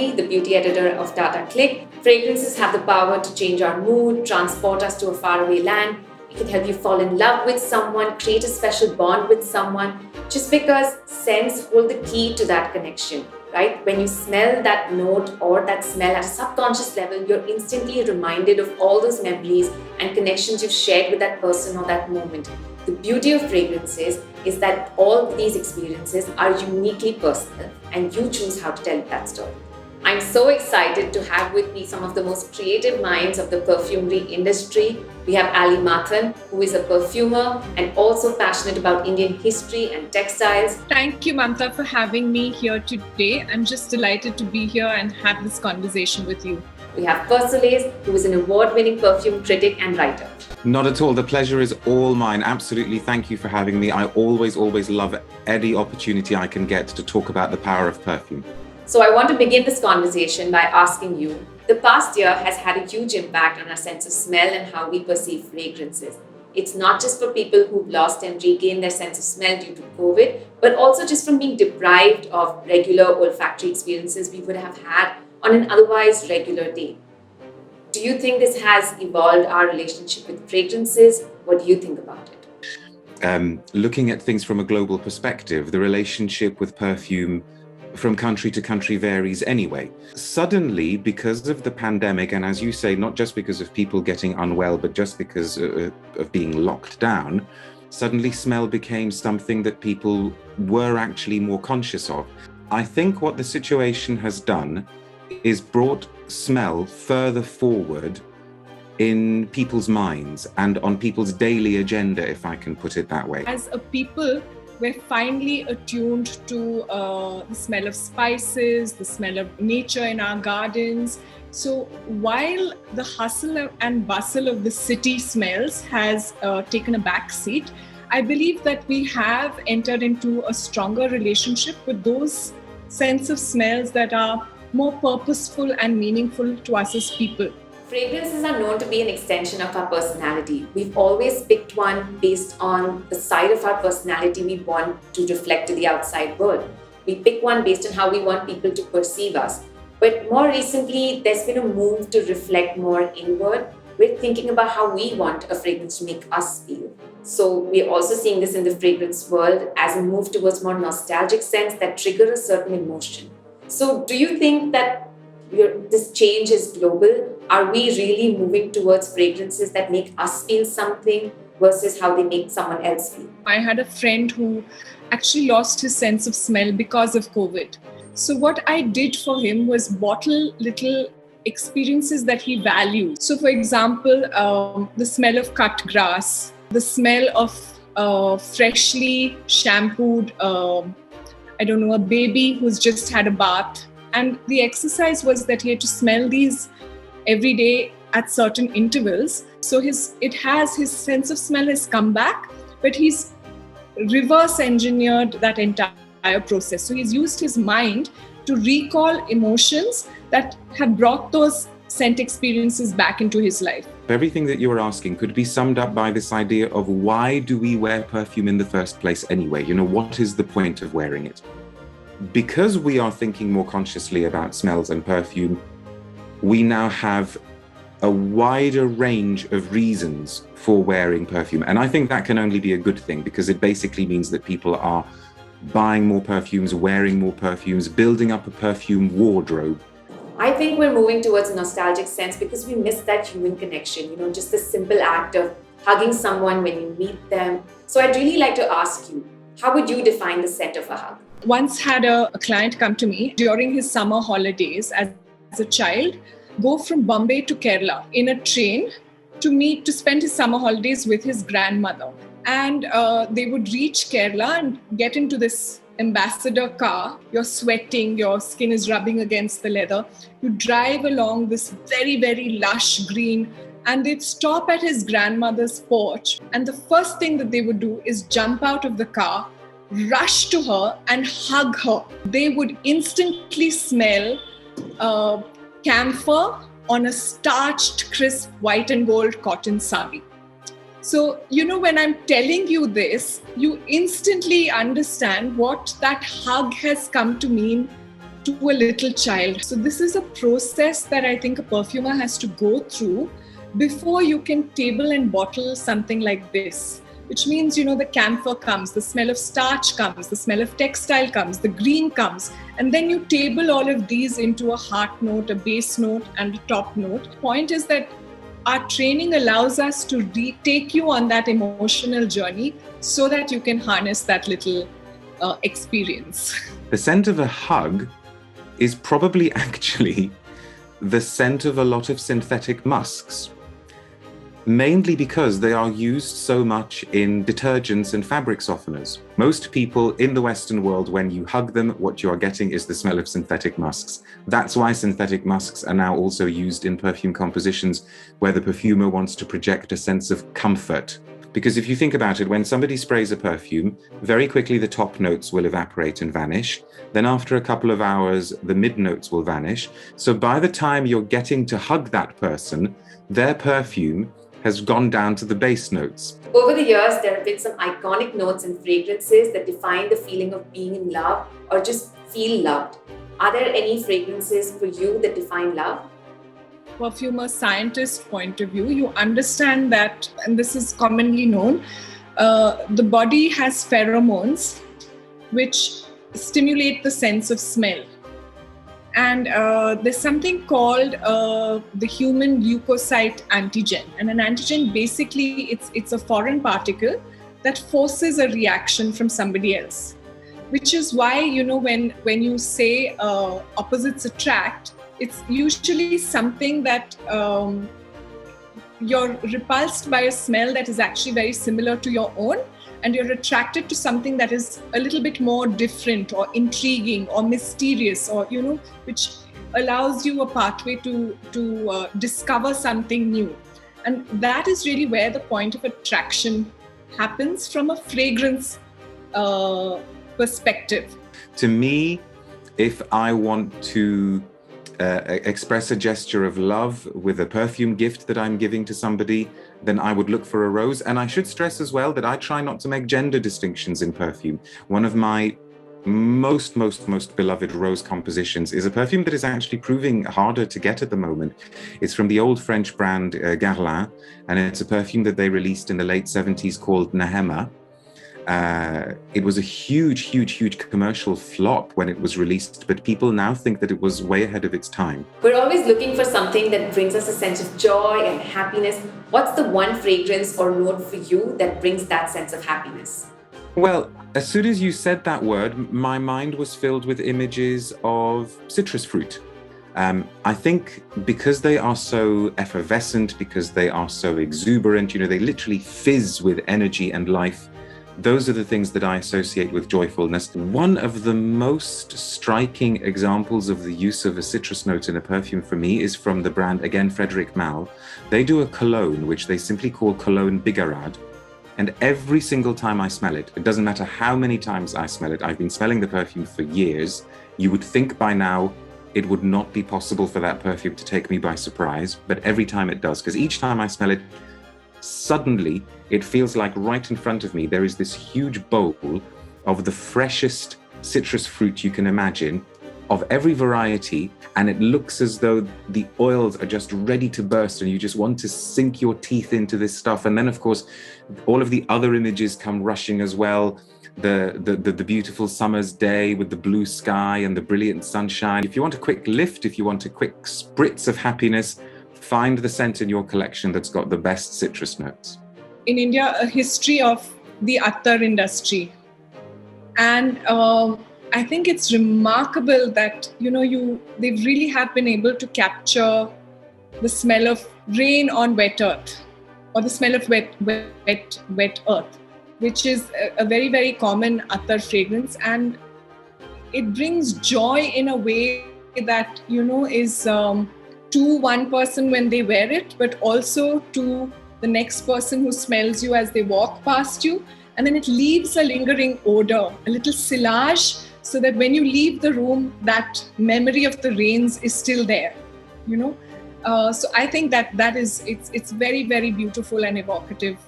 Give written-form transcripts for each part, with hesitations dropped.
Gauri, the beauty editor of Tata CliQ. Fragrances have the power to change our mood, transport us to a faraway land. It can help you fall in love with someone, create a special bond with someone, just because scents hold the key to that connection, right? When you smell that note or that smell at a subconscious level, you're instantly reminded of all those memories and connections you've shared with that person or that moment. The beauty of fragrances is that all these experiences are uniquely personal and you choose how to tell that story. I'm so excited to have with me some of the most creative minds of the perfumery industry. We have Matthan, who is a perfumer and also passionate about Indian history and textiles. Thank you, Mamta, for having me here today. I'm just delighted to be here and have this conversation with you. We have Persolaise, who is an award-winning perfume critic and writer. Not at all. The pleasure is all mine. Absolutely. Thank you for having me. I always love any opportunity I can get to talk about the power of perfume. So I want to begin this conversation by asking you, the past year has had a huge impact on our sense of smell and how we perceive fragrances. It's not just for people who've lost and regained their sense of smell due to COVID, but also just from being deprived of regular olfactory experiences we would have had on an otherwise regular day. Do you think this has evolved our relationship with fragrances? What do you think about it? Looking at things from a global perspective, the relationship with perfume from country to country varies anyway. Suddenly, because of the pandemic, and as you say, not just because of people getting unwell, but just because of being locked down, suddenly smell became something that people were actually more conscious of. I think what the situation has done is brought smell further forward in people's minds and on people's daily agenda, if I can put it that way. As a people, we're finally attuned to the smell of spices, the smell of nature in our gardens. So while the hustle and bustle of the city smells has taken a back seat, I believe that we have entered into a stronger relationship with those sense of smells that are more purposeful and meaningful to us as people. Fragrances are known to be an extension of our personality. We've always picked one based on the side of our personality we want to reflect to the outside world. We pick one based on how we want people to perceive us. But more recently, there's been a move to reflect more inward. We're thinking about how we want a fragrance to make us feel. So we're also seeing this in the fragrance world as a move towards more nostalgic scents that trigger a certain emotion. So do you think that this change is global? Are we really moving towards fragrances that make us feel something versus how they make someone else feel? I had a friend who actually lost his sense of smell because of COVID. So what I did for him was bottle little experiences that he valued. So for example, the smell of cut grass, the smell of freshly shampooed, a baby who's just had a bath. And the exercise was that he had to smell these every day at certain intervals. So his sense of smell has come back, but he's reverse engineered that entire process. So he's used his mind to recall emotions that have brought those scent experiences back into his life. Everything that you were asking could be summed up by this idea of why do we wear perfume in the first place anyway? What is the point of wearing it? Because we are thinking more consciously about smells and perfume, we now have a wider range of reasons for wearing perfume. And I think that can only be a good thing because it basically means that people are buying more perfumes, wearing more perfumes, building up a perfume wardrobe. I think we're moving towards a nostalgic sense because we miss that human connection, just the simple act of hugging someone when you meet them. So I'd really like to ask you, how would you define the scent of a hug? Once had a client come to me during his summer holidays as a child, go from Bombay to Kerala in a train to spend his summer holidays with his grandmother. And they would reach Kerala and get into this ambassador car. You're sweating, your skin is rubbing against the leather. You drive along this very, very lush green, and they'd stop at his grandmother's porch. And the first thing that they would do is jump out of the car, rush to her and hug her. They would instantly smell camphor on a starched, crisp white and gold cotton sari. So, when I'm telling you this, you instantly understand what that hug has come to mean to a little child. So this is a process that I think a perfumer has to go through before you can table and bottle something like this. Which means, the camphor comes, the smell of starch comes, the smell of textile comes, the green comes, and then you table all of these into a heart note, a base note, and a top note. Point is that our training allows us to take you on that emotional journey so that you can harness that little experience. The scent of a hug is probably actually the scent of a lot of synthetic musks. Mainly because they are used so much in detergents and fabric softeners. Most people in the Western world, when you hug them, what you are getting is the smell of synthetic musks. That's why synthetic musks are now also used in perfume compositions where the perfumer wants to project a sense of comfort. Because if you think about it, when somebody sprays a perfume, very quickly the top notes will evaporate and vanish. Then after a couple of hours, the mid notes will vanish. So by the time you're getting to hug that person, their perfume has gone down to the base notes. Over the years, there have been some iconic notes and fragrances that define the feeling of being in love or just feel loved. Are there any fragrances for you that define love? From a scientist point of view, you understand that, and this is commonly known, the body has pheromones which stimulate the sense of smell. And there's something called the human leukocyte antigen. And an antigen, basically, it's a foreign particle that forces a reaction from somebody else. Which is why, when you say opposites attract, it's usually something that you're repulsed by a smell that is actually very similar to your own, and you're attracted to something that is a little bit more different or intriguing or mysterious, or which allows you a pathway to discover something new. And that is really where the point of attraction happens from a fragrance perspective. To me, if I want to express a gesture of love with a perfume gift that I'm giving to somebody, then I would look for a rose. And I should stress as well that I try not to make gender distinctions in perfume. One of my most beloved rose compositions is a perfume that is actually proving harder to get at the moment. It's from the old French brand Guerlain, and it's a perfume that they released in the late 70s called Nehema. It was a huge commercial flop when it was released, but people now think that it was way ahead of its time. We're always looking for something that brings us a sense of joy and happiness. What's the one fragrance or note for you that brings that sense of happiness? Well, as soon as you said that word, my mind was filled with images of citrus fruit. I think because they are so effervescent, because they are so exuberant, they literally fizz with energy and life. Those are the things that I associate with joyfulness. One of the most striking examples of the use of a citrus note in a perfume for me is from the brand, again, Frederic Malle. They do a cologne, which they simply call Cologne Bigarade. And every single time I smell it, it doesn't matter how many times I smell it, I've been smelling the perfume for years, you would think by now it would not be possible for that perfume to take me by surprise, but every time it does, because each time I smell it, suddenly it feels like right in front of me there is this huge bowl of the freshest citrus fruit you can imagine, of every variety, and it looks as though the oils are just ready to burst and you just want to sink your teeth into this stuff. And then of course all of the other images come rushing as well. The beautiful summer's day with the blue sky and the brilliant sunshine. If you want a quick lift, if you want a quick spritz of happiness, find the scent in your collection that's got the best citrus notes. In India, a history of the attar industry. And I think it's remarkable that, they really have been able to capture the smell of rain on wet earth, or the smell of wet earth, which is a very, very common attar fragrance. And it brings joy in a way that, is to one person when they wear it, but also to the next person who smells you as they walk past you. And then it leaves a lingering odor, a little sillage, so that when you leave the room, that memory of the rains is still there, So I think it's very, very beautiful and evocative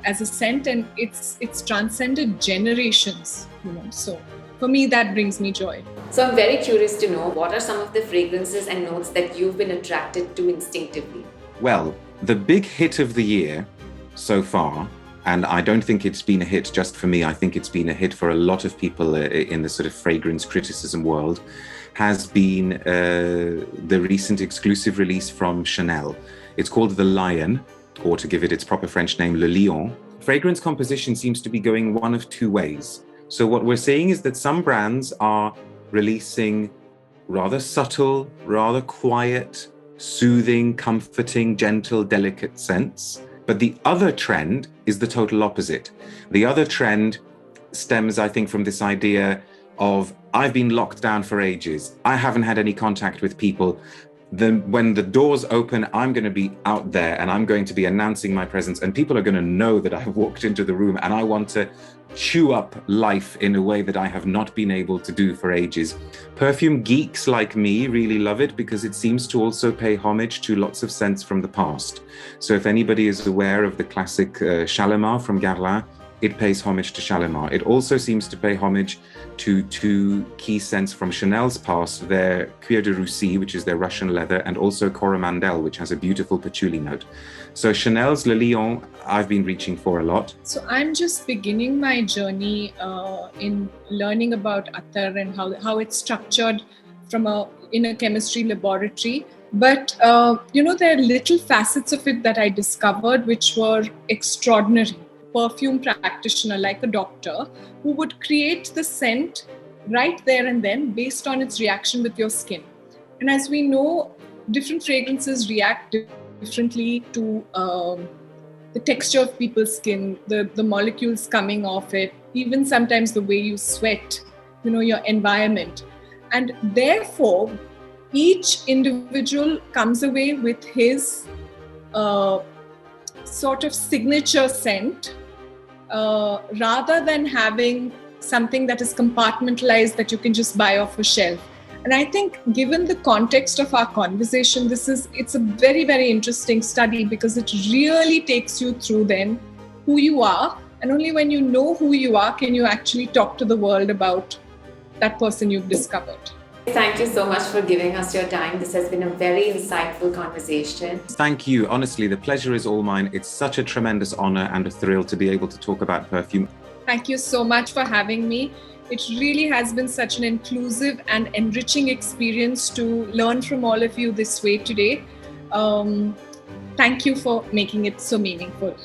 as a scent, and it's transcended generations, So for me, that brings me joy. So I'm very curious to know, what are some of the fragrances and notes that you've been attracted to instinctively? Well, the big hit of the year so far, and I don't think it's been a hit just for me, I think it's been a hit for a lot of people in the sort of fragrance criticism world, has been the recent exclusive release from Chanel. It's called The Lion, or to give it its proper French name, Le Lion. Fragrance composition seems to be going one of two ways. So what we're seeing is that some brands are releasing rather subtle, rather quiet, soothing, comforting, gentle, delicate scents. But the other trend is the total opposite. The other trend stems, I think, from this idea of, I've been locked down for ages. I haven't had any contact with people. When the doors open, I'm going to be out there and I'm going to be announcing my presence, and people are going to know that I've walked into the room, and I want to chew up life in a way that I have not been able to do for ages. Perfume geeks like me really love it because it seems to also pay homage to lots of scents from the past. So if anybody is aware of the classic Shalimar from Guerlain, it pays homage to Shalimar. It also seems to pay homage to two key scents from Chanel's past, their Cuir de Russie, which is their Russian leather, and also Coromandel, which has a beautiful patchouli note. So Chanel's Le Lion, I've been reaching for a lot. So I'm just beginning my journey in learning about attar and how it's structured in a chemistry laboratory. But, there are little facets of it that I discovered which were extraordinary. Perfume practitioner, like a doctor, who would create the scent right there and then based on its reaction with your skin. And as we know, different fragrances react differently to the texture of people's skin, the molecules coming off it, even sometimes the way you sweat, your environment. And therefore, each individual comes away with his sort of signature scent, rather than having something that is compartmentalized that you can just buy off a shelf. And I think, given the context of our conversation, it's a very, very interesting study, because it really takes you through then who you are. And only when you know who you are can you actually talk to the world about that person you've discovered. Thank you so much for giving us your time. This has been a very insightful conversation. Thank you. Honestly, the pleasure is all mine. It's such a tremendous honor and a thrill to be able to talk about perfume. Thank you so much for having me. It really has been such an inclusive and enriching experience to learn from all of you this way today. Thank you for making it so meaningful.